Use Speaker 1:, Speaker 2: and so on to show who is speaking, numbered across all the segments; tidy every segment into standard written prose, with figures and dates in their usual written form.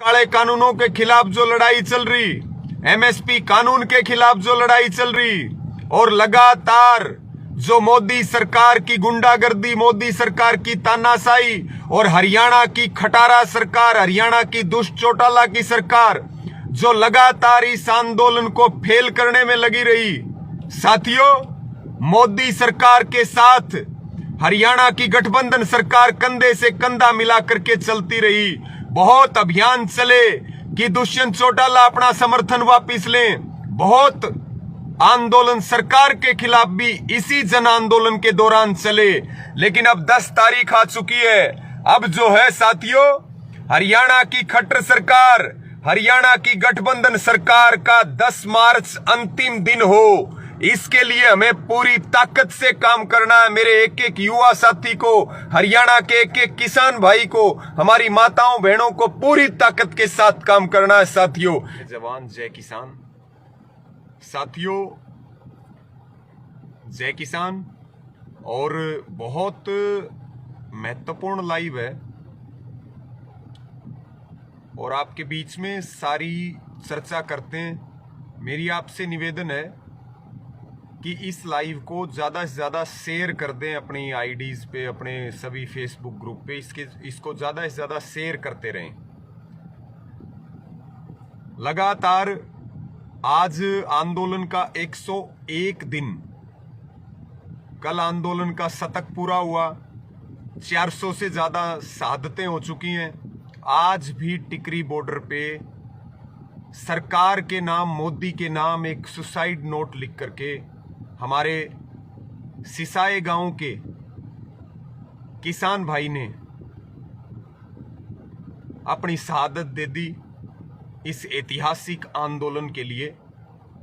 Speaker 1: काले कानूनों के खिलाफ जो लड़ाई चल रही, एमएसपी कानून के खिलाफ जो लड़ाई चल रही, और लगातार जो मोदी सरकार की गुंडागर्दी, मोदी सरकार की तानाशाही और हरियाणा की खटारा सरकार, हरियाणा की दुष्ट चौटाला की सरकार जो लगातार इस आंदोलन को फेल करने में लगी रही। साथियों, मोदी सरकार के साथ हरियाणा की गठबंधन सरकार कंधे से कंधा मिला करके चलती रही। बहुत अभियान चले कि दुष्यंत चौटाला अपना समर्थन वापस लें। बहुत आंदोलन सरकार के खिलाफ भी इसी जन आंदोलन के दौरान चले, लेकिन अब 10 तारीख आ चुकी है। अब जो है साथियों, हरियाणा की खट्टर सरकार, हरियाणा की गठबंधन सरकार का 10 मार्च अंतिम दिन हो, इसके लिए हमें पूरी ताकत से काम करना है। मेरे एक एक युवा साथी को, हरियाणा के एक एक किसान भाई को, हमारी माताओं बहनों को पूरी ताकत के साथ काम करना है। साथियों, जवान जय किसान। साथियों, जय किसान। और बहुत महत्वपूर्ण लाइव है और आपके बीच में सारी चर्चा करते हैं। मेरी आपसे निवेदन है कि इस लाइव को ज़्यादा से ज़्यादा शेयर कर दें अपनी आईडीज़ पे, अपने सभी फेसबुक ग्रुप पे। इसको ज़्यादा से ज़्यादा शेयर करते रहें। लगातार आज आंदोलन का 101 दिन, कल आंदोलन का शतक पूरा हुआ, 400 से ज़्यादा शहादतें हो चुकी हैं। आज भी टिकरी बॉर्डर पे सरकार के नाम, मोदी के नाम एक सुसाइड नोट लिख करके हमारे सिसाए गांव के किसान भाई ने अपनी शहादत दे दी इस ऐतिहासिक आंदोलन के लिए,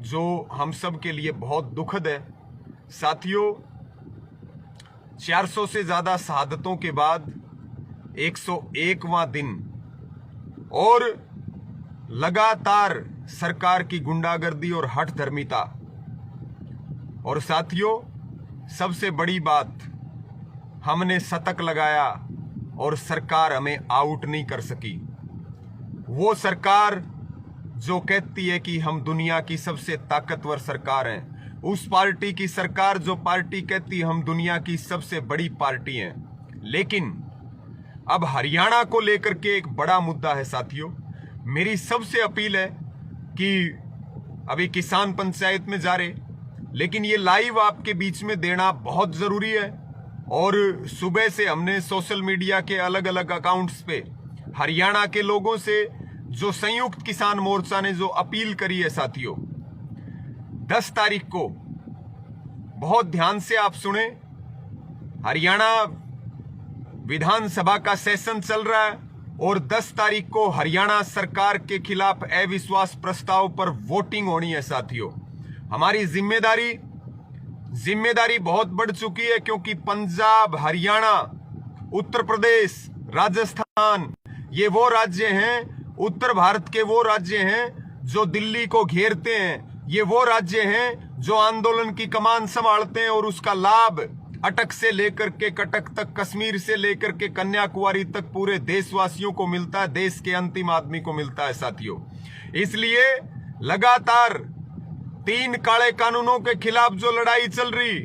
Speaker 1: जो हम सब के लिए बहुत दुखद है। साथियों, 400 से ज्यादा शहादतों के बाद 101वां दिन और लगातार सरकार की गुंडागर्दी और हठधर्मिता। और साथियों, सबसे बड़ी बात, हमने शतक लगाया और सरकार हमें आउट नहीं कर सकी। वो सरकार जो कहती है कि हम दुनिया की सबसे ताकतवर सरकार हैं, उस पार्टी की सरकार जो पार्टी कहती है हम दुनिया की सबसे बड़ी पार्टी हैं। लेकिन अब हरियाणा को लेकर के एक बड़ा मुद्दा है। साथियों, मेरी सबसे अपील है कि अभी किसान पंचायत में जा रहे, लेकिन ये लाइव आपके बीच में देना बहुत जरूरी है। और सुबह से हमने सोशल मीडिया के अलग अलग अकाउंट्स पे हरियाणा के लोगों से, जो संयुक्त किसान मोर्चा ने जो अपील करी है, साथियों 10 तारीख को बहुत ध्यान से आप सुने। हरियाणा विधानसभा का सेशन चल रहा है और 10 तारीख को हरियाणा सरकार के खिलाफ अविश्वास प्रस्ताव पर वोटिंग होनी है। साथियों, हमारी जिम्मेदारी बहुत बढ़ चुकी है, क्योंकि पंजाब, हरियाणा, उत्तर प्रदेश, राजस्थान, ये वो राज्य हैं, उत्तर भारत के वो राज्य हैं जो दिल्ली को घेरते हैं। ये वो राज्य हैं जो आंदोलन की कमान संभालते हैं और उसका लाभ अटक से लेकर के कटक तक, कश्मीर से लेकर के कन्याकुमारी तक पूरे देशवासियों को मिलता है, देश के अंतिम आदमी को मिलता है। साथियों, इसलिए लगातार 3 काले कानूनों के खिलाफ जो लड़ाई चल रही,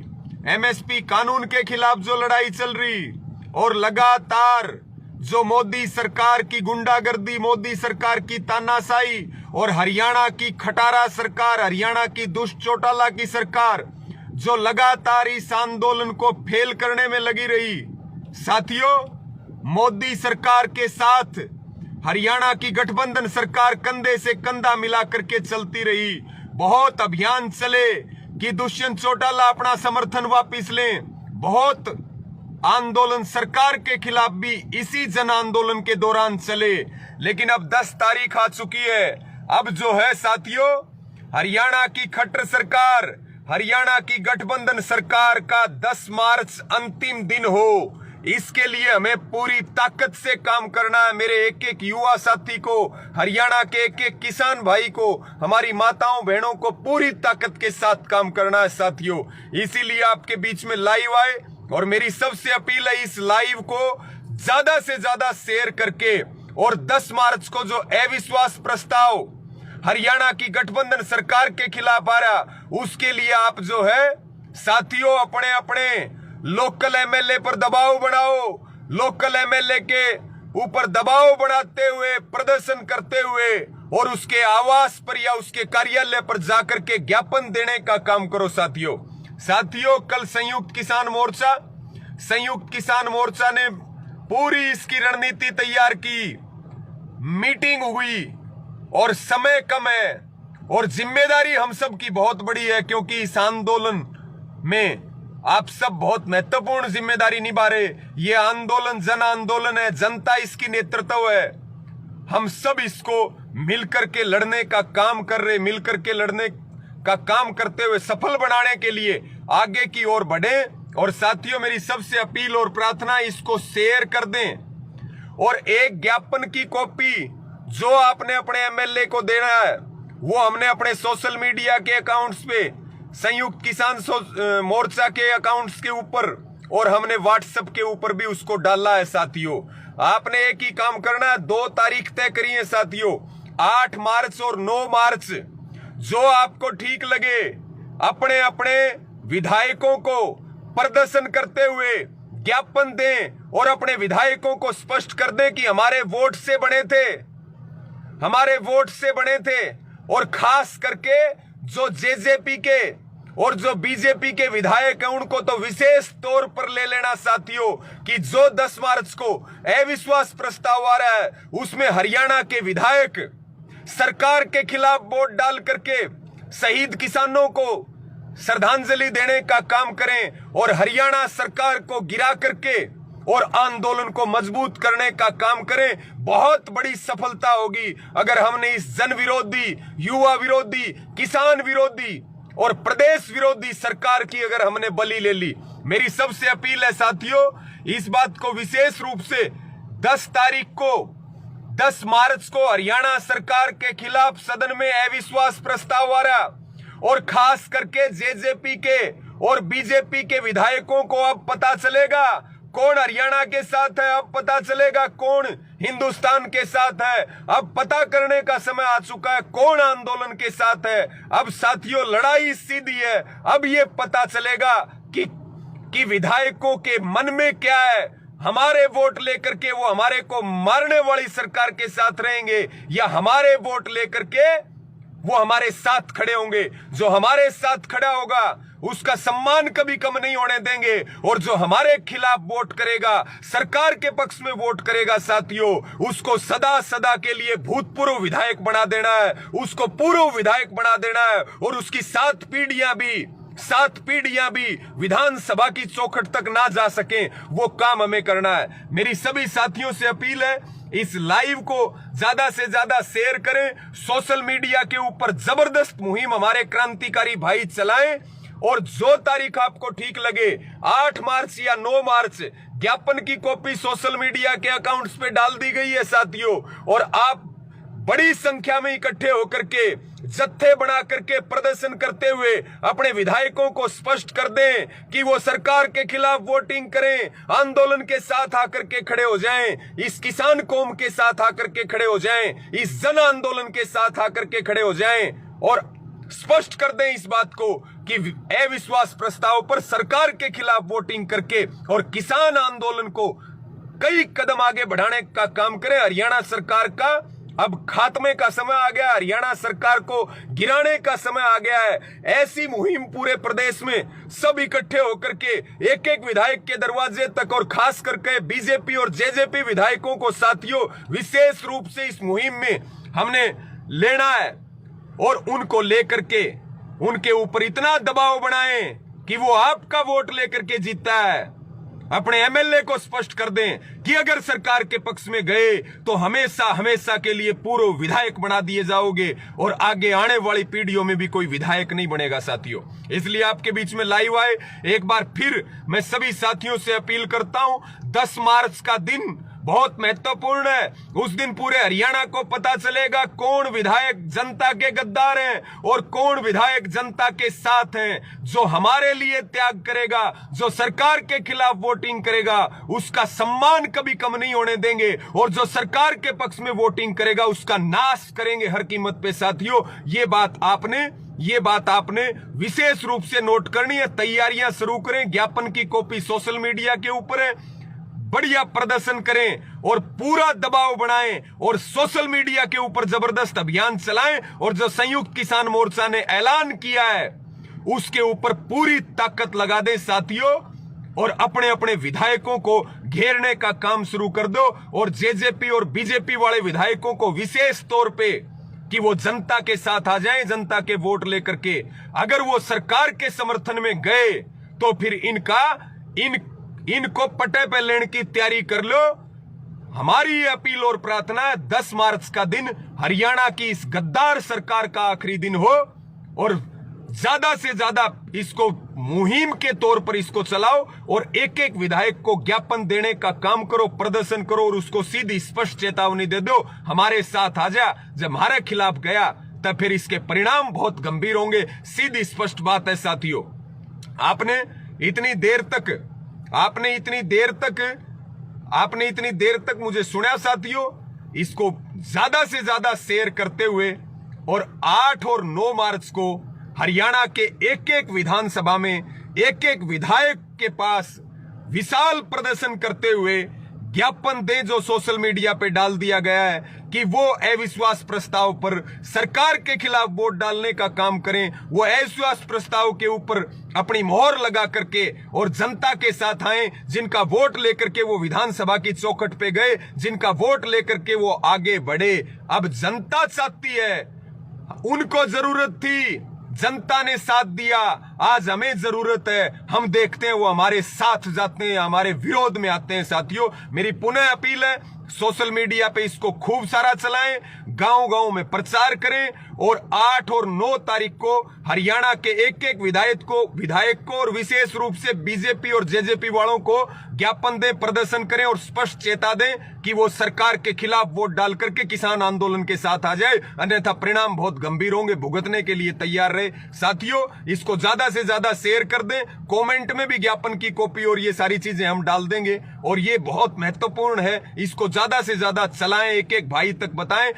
Speaker 1: एमएसपी कानून के खिलाफ जो लड़ाई चल रही, और लगातार जो मोदी सरकार की गुंडागर्दी, मोदी सरकार की तानाशाही और हरियाणा की खटारा सरकार, हरियाणा की दुष्ट चौटाला की सरकार जो लगातार इस आंदोलन को फेल करने में लगी रही। साथियों, मोदी सरकार के साथ हरियाणा की गठबंधन सरकार कंधे से कंधा मिला करके चलती रही। बहुत अभियान चले कि दुष्यंत चौटाला अपना समर्थन वापस लें। बहुत आंदोलन सरकार के खिलाफ भी इसी जन आंदोलन के दौरान चले, लेकिन अब 10 तारीख आ चुकी है। अब जो है साथियों, हरियाणा की खट्टर सरकार, हरियाणा की गठबंधन सरकार का 10 मार्च अंतिम दिन हो, इसके लिए हमें पूरी ताकत से काम करना है। मेरे एक एक युवा साथी को, हरियाणा के एक एक किसान भाई को, हमारी माताओं बहनों को पूरी ताकत के साथ काम करना है। साथियों, इसीलिए आपके बीच में लाइव आए और मेरी सबसे अपील है, इस लाइव को ज्यादा से ज्यादा शेयर करके और 10 मार्च को जो अविश्वास प्रस्ताव हरियाणा की गठबंधन सरकार के खिलाफ आ रहा, उसके लिए आप जो है साथियों अपने अपने लोकल एमएलए पर दबाव बनाओ। लोकल एमएलए के ऊपर दबाव बनाते हुए, प्रदर्शन करते हुए और उसके आवास पर या उसके कार्यालय पर जाकर के ज्ञापन देने का काम करो साथियों। साथियों, कल संयुक्त किसान मोर्चा ने पूरी इसकी रणनीति तैयार की, मीटिंग हुई और समय कम है और जिम्मेदारी हम सब की बहुत बड़ी है, क्योंकि इस आंदोलन में आप सब बहुत महत्वपूर्ण जिम्मेदारी निभा रहे। ये आंदोलन जन आंदोलन है, जनता इसकी नेतृत्व है। हम सब इसको मिलकर के लड़ने का काम कर रहे, मिलकर के लड़ने का काम करते हुए सफल बनाने के लिए आगे की ओर बढ़े। और साथियों, मेरी सबसे अपील और प्रार्थना, इसको शेयर कर दें और एक ज्ञापन की कॉपी जो आपने अपने एमएलए को देना है वो हमने अपने सोशल मीडिया के अकाउंट्स पे, संयुक्त किसान मोर्चा के अकाउंट्स के ऊपर और हमने व्हाट्सएप के ऊपर भी उसको डाला है साथियों। आपने एक ही काम करना है, 2 तारीख तय करी है साथियों, 8 मार्च और 9 मार्च। जो आपको ठीक लगे अपने अपने विधायकों को प्रदर्शन करते हुए ज्ञापन दें और अपने विधायकों को स्पष्ट कर दें कि हमारे वोट से बने थे। और खास करके जो जेजेपी के और जो बीजेपी के विधायक हैं उनको तो विशेष तौर पर ले लेना साथियों कि जो 10 मार्च को अविश्वास प्रस्ताव आ रहा है उसमें हरियाणा के विधायक सरकार के खिलाफ वोट डाल करके शहीद किसानों को श्रद्धांजलि देने का काम करें और हरियाणा सरकार को गिरा करके और आंदोलन को मजबूत करने का काम करें। बहुत बड़ी सफलता होगी अगर हमने इस जन विरोधी, युवा विरोधी, किसान विरोधी और प्रदेश विरोधी सरकार की अगर हमने बलि ले ली। मेरी सबसे अपील है साथियों, इस बात को विशेष रूप से 10 मार्च को हरियाणा सरकार के खिलाफ सदन में अविश्वास प्रस्ताव आ रहा और खास करके जेजेपी के और बीजेपी के विधायकों को अब पता चलेगा कौन हरियाणा के साथ है, अब पता चलेगा कौन हिंदुस्तान के साथ है। अब पता करने का समय आ चुका है कौन आंदोलन के साथ है। अब साथियों लड़ाई सीधी है, अब ये पता चलेगा कि विधायकों के मन में क्या है। हमारे वोट लेकर के वो हमारे को मारने वाली सरकार के साथ रहेंगे या हमारे वोट लेकर के वो हमारे साथ खड़े होंगे। जो हमारे साथ खड़ा होगा उसका सम्मान कभी कम नहीं होने देंगे और जो हमारे खिलाफ वोट करेगा, सरकार के पक्ष में वोट करेगा साथियों, उसको सदा सदा के लिए भूतपूर्व विधायक बना देना है, उसको पूर्व विधायक बना देना है और उसकी 7 पीढ़ियां भी विधानसभा की चौखट तक ना जा सके, वो काम हमें करना है। मेरी सभी साथियों से अपील है, इस लाइव को ज्यादा से ज्यादा शेयर करें, सोशल मीडिया के ऊपर जबरदस्त मुहिम हमारे क्रांतिकारी भाई चलाएं और जो तारीख आपको ठीक लगे 8 मार्च या 9 मार्च, ज्ञापन की कॉपी सोशल मीडिया के अकाउंट्स पे डाल दी गई है साथियों और आप बड़ी संख्या में इकट्ठे होकर के जत्थे बना करके प्रदर्शन करते हुए अपने विधायकों को स्पष्ट कर दें कि वो सरकार के खिलाफ वोटिंग करें, आंदोलन के साथ आकर के खड़े हो जाएं, इस किसान कौम के साथ आकर के खड़े हो जाएं, इस जन आंदोलन के साथ आकर के खड़े हो जाएं और स्पष्ट कर दें इस बात को कि अविश्वास प्रस्ताव पर सरकार के खिलाफ वोटिंग करके और किसान आंदोलन को कई कदम आगे बढ़ाने का काम करें। हरियाणा सरकार का अब खात्मे का समय आ गया, हरियाणा सरकार को गिराने का समय आ गया है। ऐसी मुहिम पूरे प्रदेश में सब इकट्ठे होकर के एक एक विधायक के दरवाजे तक और खास करके बीजेपी और जेजेपी विधायकों को साथियों विशेष रूप से इस मुहिम में हमने लेना है और उनको लेकर के उनके ऊपर इतना दबाव बनाएं कि वो आपका वोट लेकर के जीतता है। अपने एमएलए को स्पष्ट कर दें कि अगर सरकार के पक्ष में गए तो हमेशा हमेशा के लिए पूर्व विधायक बना दिए जाओगे और आगे आने वाली पीढ़ियों में भी कोई विधायक नहीं बनेगा साथियों। इसलिए आपके बीच में लाइव आए, एक बार फिर मैं सभी साथियों से अपील करता हूं, 10 मार्च का दिन बहुत महत्वपूर्ण है। उस दिन पूरे हरियाणा को पता चलेगा कौन विधायक जनता के गद्दार हैं और कौन विधायक जनता के साथ हैं। जो हमारे लिए त्याग करेगा, जो सरकार के खिलाफ वोटिंग करेगा, उसका सम्मान कभी कम नहीं होने देंगे, और जो सरकार के पक्ष में वोटिंग करेगा उसका नाश करेंगे हर कीमत पे। साथियों, ये बात आपने विशेष रूप से नोट करनी है। तैयारियां शुरू करें, ज्ञापन की कॉपी सोशल मीडिया के ऊपर है, बढ़िया प्रदर्शन करें और पूरा दबाव बनाएं और सोशल मीडिया के ऊपर जबरदस्त अभियान चलाएं, और जो संयुक्त किसान मोर्चा ने ऐलान किया है उसके ऊपर पूरी ताकत लगा दें साथियों, और अपने अपने विधायकों को घेरने का काम शुरू कर दो। और जेजेपी और बीजेपी वाले विधायकों को विशेष तौर पे कि वो जनता के साथ आ जाएं, जनता के वोट लेकर के। अगर वो सरकार के समर्थन में गए तो फिर इनको पटे पे लेने की तैयारी कर लो। हमारी ये अपील और प्रार्थना है, 10 मार्च का दिन हरियाणा की इस गद्दार सरकार का आखिरी दिन हो, और ज्यादा से ज्यादा इसको मुहिम के तौर पर इसको चलाओ, और एक एक विधायक को ज्ञापन देने का काम करो, प्रदर्शन करो, और उसको सीधी स्पष्ट चेतावनी दे दो, हमारे साथ आ जा। जब हमारे खिलाफ गया तब फिर इसके परिणाम बहुत गंभीर होंगे। सीधी स्पष्ट बात है साथियों। आपने इतनी देर तक मुझे सुना साथियों। इसको ज्यादा से ज्यादा शेयर करते हुए, और 8 और 9 मार्च को हरियाणा के एक एक विधानसभा में एक एक विधायक के पास विशाल प्रदर्शन करते हुए ज्ञापन दें, जो सोशल मीडिया पे डाल दिया गया है कि वो अविश्वास प्रस्ताव पर सरकार के खिलाफ वोट डालने का काम करें। वो अविश्वास प्रस्ताव के ऊपर अपनी मोहर लगा करके और जनता के साथ आए, जिनका वोट लेकर के वो विधानसभा की चौखट पे गए, जिनका वोट लेकर के वो आगे बढ़े। अब जनता चाहती है, उनको जरूरत थी, जनता ने साथ दिया, आज हमें जरूरत है। हम देखते हैं वो हमारे साथ जाते हैं, हमारे विरोध में आते हैं। साथियों, मेरी पुनः अपील है, सोशल मीडिया पे इसको खूब सारा चलाएं, गांव-गांव में प्रचार करें, और 8 और 9 तारीख को हरियाणा के एक एक विधायक को और विशेष रूप से बीजेपी और जेजेपी वालों को ज्ञापन दें, प्रदर्शन करें और स्पष्ट चेता दें कि वो सरकार के खिलाफ वोट डाल करके किसान आंदोलन के साथ आ जाए, अन्यथा परिणाम बहुत गंभीर होंगे। भुगतने के लिए तैयार रहे साथियों। इसको ज्यादा से ज्यादा शेयर कर दें, कमेंट में भी ज्ञापन की कॉपी और ये सारी चीजें हम डाल देंगे, और ये बहुत महत्वपूर्ण है। इसको ज्यादा से ज्यादा चलाएं, एक एक भाई तक बताएं।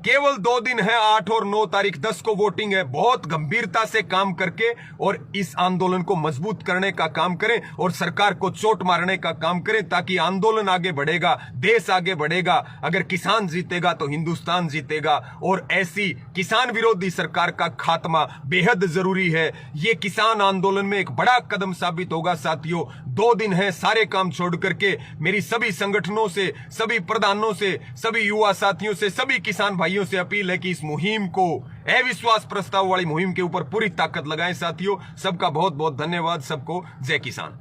Speaker 1: केवल 2 दिन है, 8 और 9 तारीख, 10 को वोटिंग है। बहुत गंभीरता से काम करके और इस आंदोलन को मजबूत करने का काम करें और सरकार को चोट मारने का काम करें, ताकि आंदोलन आगे बढ़ेगा, देश आगे बढ़ेगा। अगर किसान जीतेगा तो हिंदुस्तान जीतेगा, और ऐसी किसान विरोधी सरकार का खात्मा बेहद जरूरी है। ये किसान आंदोलन में एक बड़ा कदम साबित होगा साथियों। 2 दिन है, सारे काम छोड़ करके मेरी सभी संगठनों से, सभी प्रधानों से, सभी युवा साथियों से, सभी किसान भाइयों से अपील है कि इस मुहिम को, अविश्वास प्रस्ताव वाली मुहिम के ऊपर पूरी ताकत लगाएं साथियों। सबका बहुत बहुत धन्यवाद। सबको जय किसान।